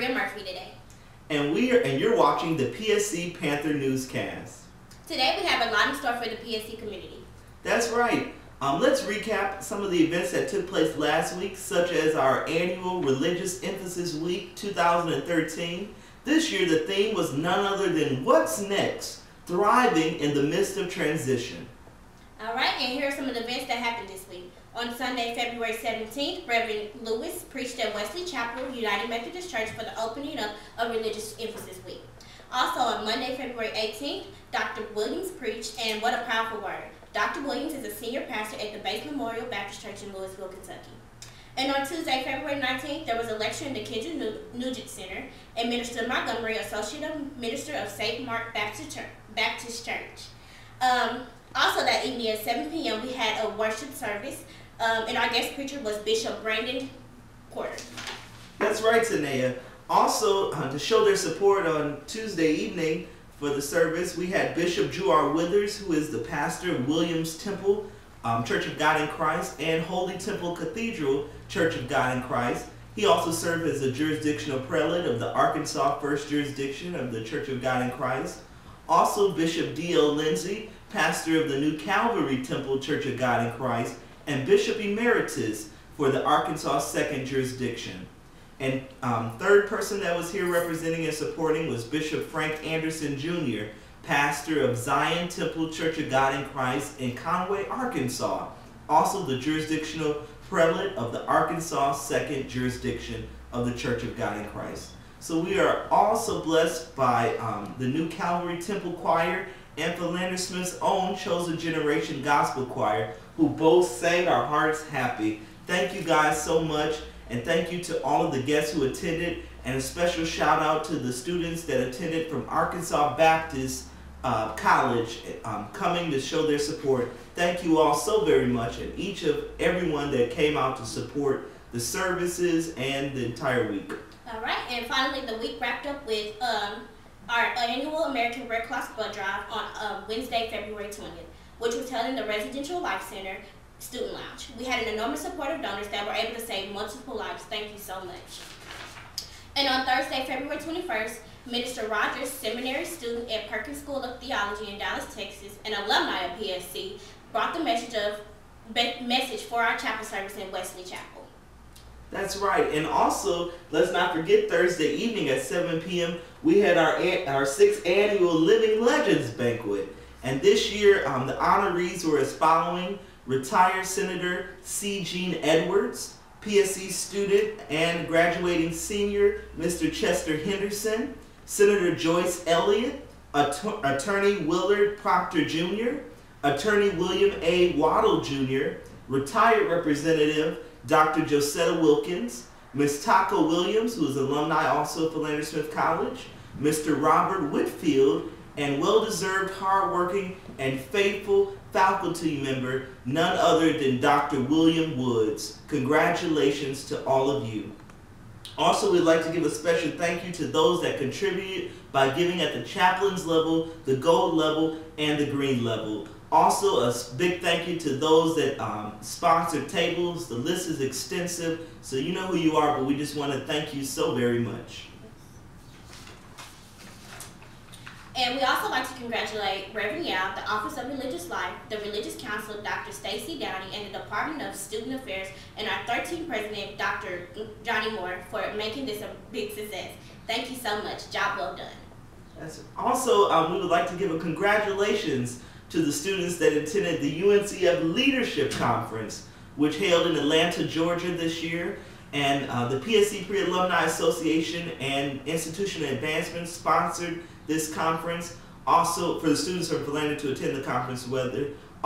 Bria Murphy today. And you're watching the PSC Panther newscast. Today we have a lot in store for the PSC community. That's right. Let's recap some of the events that took place last week, such as our annual Religious Emphasis Week 2013. This year the theme was none other than What's Next? Thriving in the Midst of Transition. Alright, and here are some of the events that happened this week. On Sunday, February 17th, Reverend Lewis preached at Wesley Chapel, United Methodist Church for the opening up of Religious Emphasis Week. Also on Monday, February 18th, Dr. Williams preached, and what a powerful word. Dr. Williams is a senior pastor at the Base Memorial Baptist Church in Louisville, Kentucky. And on Tuesday, February 19th, there was a lecture in the Kendra Nugent Center, and Minister Montgomery, Associate Minister of St. Mark Baptist Church. Also that evening at 7 p.m. we had a worship service, and our guest preacher was Bishop Brandon Porter. That's right, Tanea. Also, to show their support on Tuesday evening for the service, we had Bishop Drew R. Withers, who is the pastor of Williams Temple, Church of God in Christ, and Holy Temple Cathedral, Church of God in Christ. He also served as a jurisdictional prelate of the Arkansas First Jurisdiction of the Church of God in Christ. Also, Bishop D.L. Lindsay, pastor of the New Calvary Temple Church of God in Christ, and Bishop Emeritus for the Arkansas Second Jurisdiction. And third person that was here representing and supporting was Bishop Frank Anderson Jr., pastor of Zion Temple Church of God in Christ in Conway, Arkansas, also the jurisdictional prelate of the Arkansas Second Jurisdiction of the Church of God in Christ. So we are also blessed by the New Calvary Temple Choir and Philander Smith's own Chosen Generation Gospel Choir, who both sang our hearts happy. Thank you guys so much, and thank you to all of the guests who attended, and a special shout out to the students that attended from Arkansas Baptist College coming to show their support. Thank you all so very much, and everyone that came out to support the services and the entire week. All right, and finally the week wrapped up with our annual American Red Cross Blood Drive on Wednesday, February 20th, which was held in the Residential Life Center Student Lounge. We had an enormous support of donors that were able to save multiple lives. Thank you so much. And on Thursday, February 21st, Minister Rogers, seminary student at Perkins School of Theology in Dallas, Texas, and alumni of PSC, brought the message for our chapel service in Wesley Chapel. That's right. And also, let's not forget Thursday evening at 7 p.m. we had our 6th annual Living Legends banquet. And this year, the honorees were as following: retired Senator C. Gene Edwards, PSC student and graduating senior Mr. Chester Henderson, Senator Joyce Elliott, Attorney Willard Proctor Jr., Attorney William A. Waddle Jr., retired Representative Dr. Josetta Wilkins, Ms. Taco Williams, who is alumni also of Philander Smith College, Mr. Robert Whitfield, and well-deserved, hardworking, and faithful faculty member, none other than Dr. William Woods. Congratulations to all of you. Also, we'd like to give a special thank you to those that contributed by giving at the chaplain's level, the gold level, and the green level. Also, a big thank you to those that sponsored tables. The list is extensive, so you know who you are, but we just want to thank you so very much. And we also like to congratulate Reverend Yao, the Office of Religious Life, the Religious Council, Dr. Stacy Downey, and the Department of Student Affairs, and our 13th President, Dr. Johnny Moore, for making this a big success. Thank you so much. Job well done. Also, we would like to give a congratulations to the students that attended the UNCF Leadership Conference, which held in Atlanta, Georgia this year. And the PSC Pre-Alumni Association and Institutional Advancement sponsored this conference. Also, for the students from Philander to attend the conference,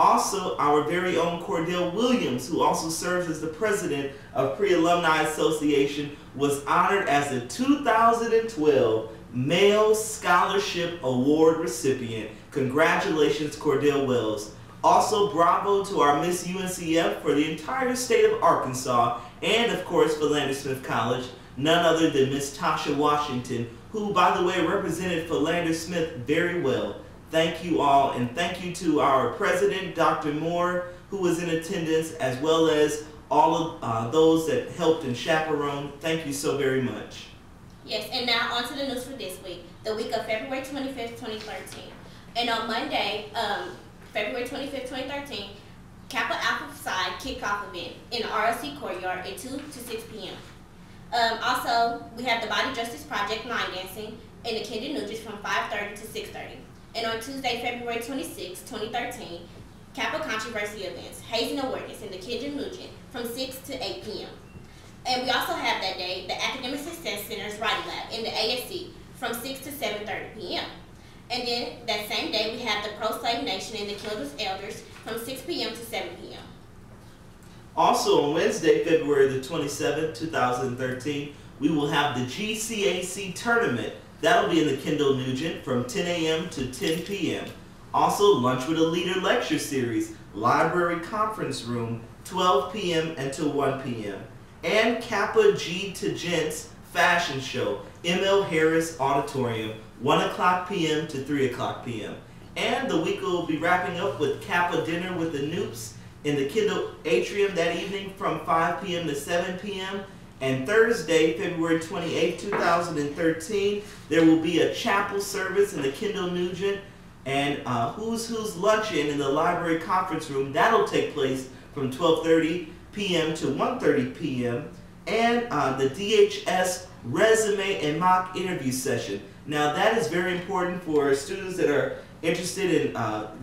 also our very own Cordell Williams, who also serves as the president of Pre-Alumni Association, was honored as the 2012 Male Scholarship Award recipient. Congratulations, Cordell Wells. Also, bravo to our Miss UNCF for the entire state of Arkansas, and of course Philander Smith College, none other than Miss Tasha Washington, who, by the way, represented Philander Smith very well. Thank you all, and thank you to our president, Dr. Moore, who was in attendance, as well as all of those that helped and chaperoned. Thank you so very much. Yes, and now on to the news for this week, the week of February 25th, 2013. And on Monday, February 25th, 2013, Kappa Alpha Psi kickoff event in the RLC courtyard at 2 to 6 p.m. Also, we have the Body Justice Project line dancing in the Kendall Nugent from 5:30 to 6:30. And on Tuesday, February 26, 2013, Kappa Controversy events, hazing awareness in the Kendall Nugent from 6 to 8 p.m. And we also have that day the Academic Success Center's Writing Lab in the ASC from 6 to 7:30 p.m. And then that same day we have the Pro-Slave Nation in the Kilder's Elders from 6 p.m. to 7 p.m. Also on Wednesday, February the 27th, 2013, we will have the GCAC tournament. That'll be in the Kendall Nugent from 10 a.m. to 10 p.m. Also, Lunch with a Leader lecture series, Library Conference Room, 12 p.m. until 1 p.m. And Kappa G to Gents Fashion Show, M.L. Harris Auditorium, 1 o'clock p.m. to 3 o'clock p.m. And the week will be wrapping up with Kappa Dinner with the Noops in the Kendall Atrium that evening from 5 p.m. to 7 p.m. And Thursday, February 28, 2013, there will be a chapel service in the Kendall Nugent and Who's Luncheon in the Library Conference Room. That'll take place from 12:30 p.m. to 1:30 p.m. And the DHS resume and mock interview session. Now that is very important for students that are interested in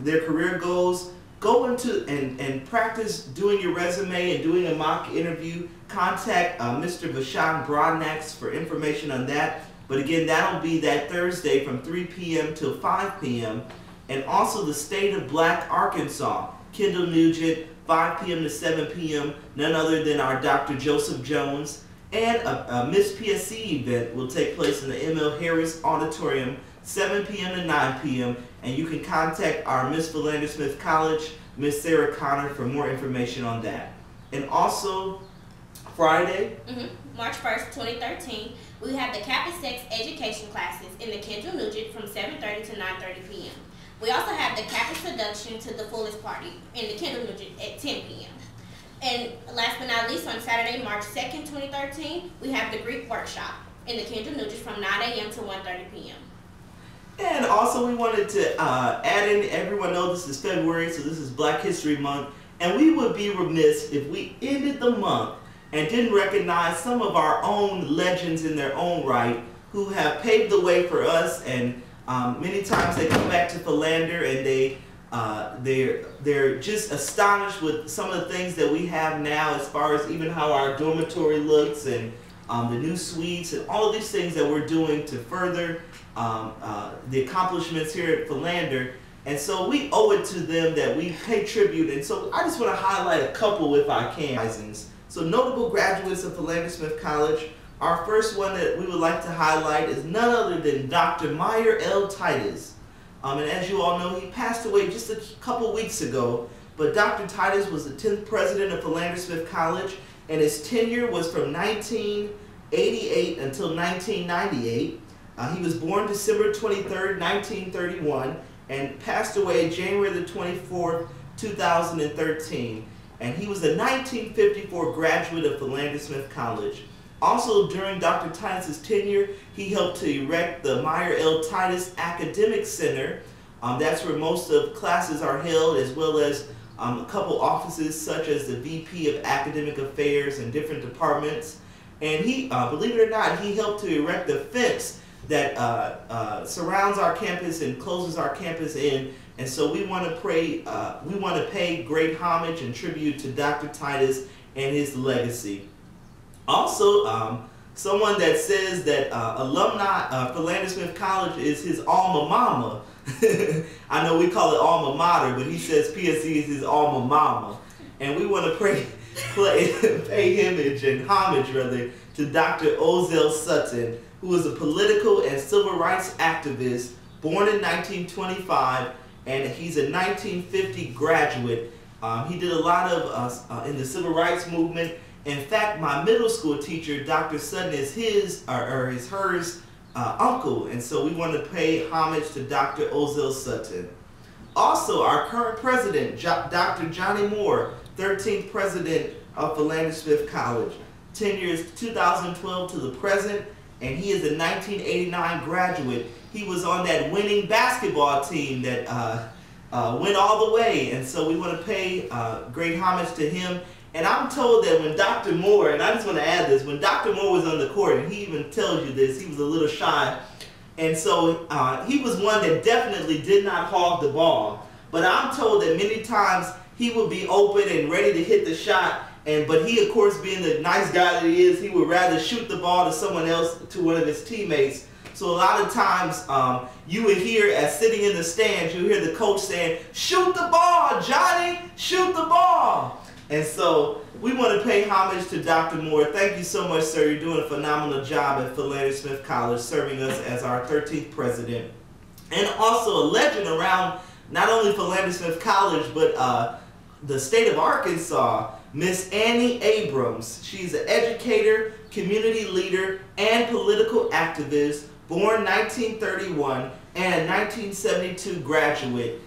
their career goals. Go into and practice doing your resume and doing a mock interview. Contact Mr. Bashan Broadnax for information on that. But again, that'll be that Thursday from 3 p.m. till 5 p.m. And also the State of Black Arkansas, Kendall Nugent, 5 p.m. to 7 p.m. None other than our Dr. Joseph Jones. And a Miss PSC event will take place in the M.L. Harris Auditorium, 7 p.m. to 9 p.m. And you can contact our Miss Philander Smith College, Miss Sarah Connor, for more information on that. And also, Friday, March 1st, 2013, we have the Kappa Sex Education classes in the Kendall Nugent from 7:30 to 9:30 p.m. We also have the Kappa Seduction to the Fullest Party in the Kendall Nugent at 10 p.m. And last but not least, on Saturday, March 2nd, 2013, we have the Greek Workshop in the Kendall Nugent from 9 a.m. to 1:30 p.m. And also we wanted to add in, everyone knows this is February, so this is Black History Month, and we would be remiss if we ended the month and didn't recognize some of our own legends in their own right who have paved the way for us. And many times they come back to Philander and they're just astonished with some of the things that we have now, as far as even how our dormitory looks and the new suites and all of these things that we're doing to further the accomplishments here at Philander. And so we owe it to them that we pay tribute. And so I just want to highlight a couple if I can. So notable graduates of Philander Smith College. Our first one that we would like to highlight is none other than Dr. Meyer L. Titus. And as you all know, he passed away just a couple weeks ago. But Dr. Titus was the 10th president of Philander Smith College, and his tenure was from 1988 until 1998. He was born December 23rd, 1931, and passed away January the 24th, 2013. And he was a 1954 graduate of Philander Smith College. Also, during Dr. Titus's tenure, he helped to erect the Meyer L. Titus Academic Center. That's where most of classes are held, as well as a couple offices such as the VP of Academic Affairs and different departments. And he, believe it or not, he helped to erect the fence that surrounds our campus and closes our campus in. And so we want to pay great homage and tribute to Dr. Titus and his legacy. Also, someone that says that alumni Philander Smith College is his alma mater. I know we call it alma mater, but he says PSC is his alma mater. And we want to pay homage rather to Dr. Ozell Sutton, who was a political and civil rights activist, born in 1925, and he's a 1950 graduate. He did a lot of in the civil rights movement. In fact, my middle school teacher, Dr. Sutton, is hers uncle, and so we want to pay homage to Dr. Ozell Sutton. Also, our current president, Dr. Johnny Moore, 13th president of Philander Smith College. Tenure is 2012 to the present, and he is a 1989 graduate. He was on that winning basketball team that went all the way, and so we want to pay great homage to him. And I'm told that when Dr. Moore, and I just want to add this, when Dr. Moore was on the court, and he even tells you this, he was a little shy, and so he was one that definitely did not hog the ball. But I'm told that many times he would be open and ready to hit the shot, but he, of course, being the nice guy that he is, he would rather shoot the ball to someone else, to one of his teammates. So a lot of times you would hear, as sitting in the stands, you hear the coach saying, "Shoot the ball, Johnny, shoot the ball." And so we want to pay homage to Dr. Moore. Thank you so much, sir. You're doing a phenomenal job at Philander Smith College, serving us as our 13th president. And also a legend around not only Philander Smith College, but the state of Arkansas, Miss Annie Abrams. She's an educator, community leader, and political activist, born 1931 and 1972 graduate.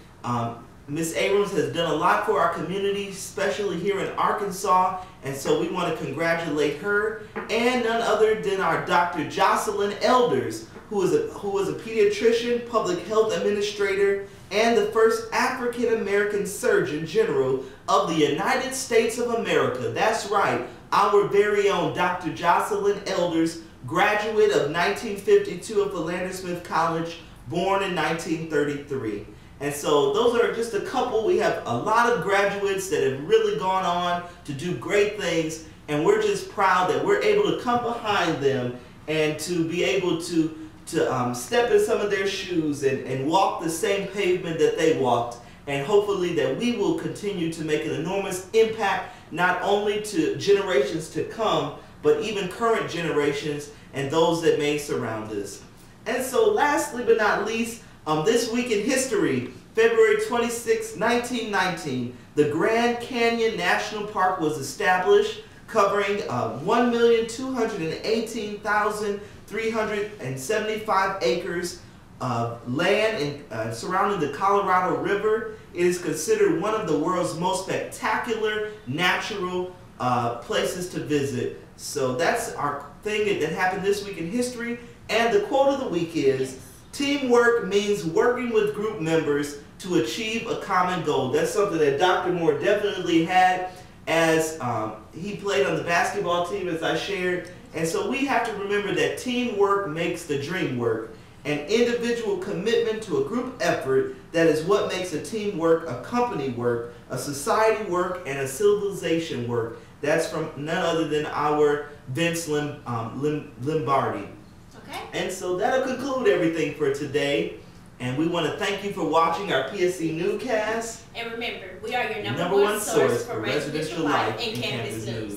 Ms. Abrams has done a lot for our community, especially here in Arkansas, and so we want to congratulate her, and none other than our Dr. Jocelyn Elders, who is a pediatrician, public health administrator, and the first African-American Surgeon General of the United States of America. That's right, our very own Dr. Jocelyn Elders, graduate of 1952 of Philander Smith College, born in 1933. And so those are just a couple. We have a lot of graduates that have really gone on to do great things, and we're just proud that we're able to come behind them and to be able to step in some of their shoes and walk the same pavement that they walked, and hopefully that we will continue to make an enormous impact not only to generations to come, but even current generations and those that may surround us. And so lastly but not least, this week in history, February 26, 1919, the Grand Canyon National Park was established, covering 1,218,375 acres of land surrounding the Colorado River. It is considered one of the world's most spectacular natural places to visit. So that's our thing that happened this week in history. And the quote of the week is, "Teamwork means working with group members to achieve a common goal." That's something that Dr. Moore definitely had as he played on the basketball team, as I shared. And so we have to remember that teamwork makes the dream work. An individual commitment to a group effort, that is what makes a team work, a company work, a society work, and a civilization work. That's from none other than our Vince Lombardi. Okay. And so that'll conclude everything for today. And we want to thank you for watching our PSC Newscast. And remember, we are your number one source for residential life and campus news.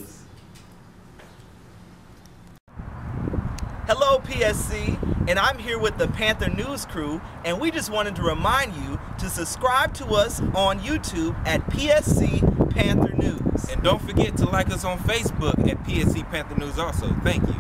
Hello, PSC, and I'm here with the Panther News crew, and we just wanted to remind you to subscribe to us on YouTube at PSC Panther News. And don't forget to like us on Facebook at PSC Panther News also. Thank you.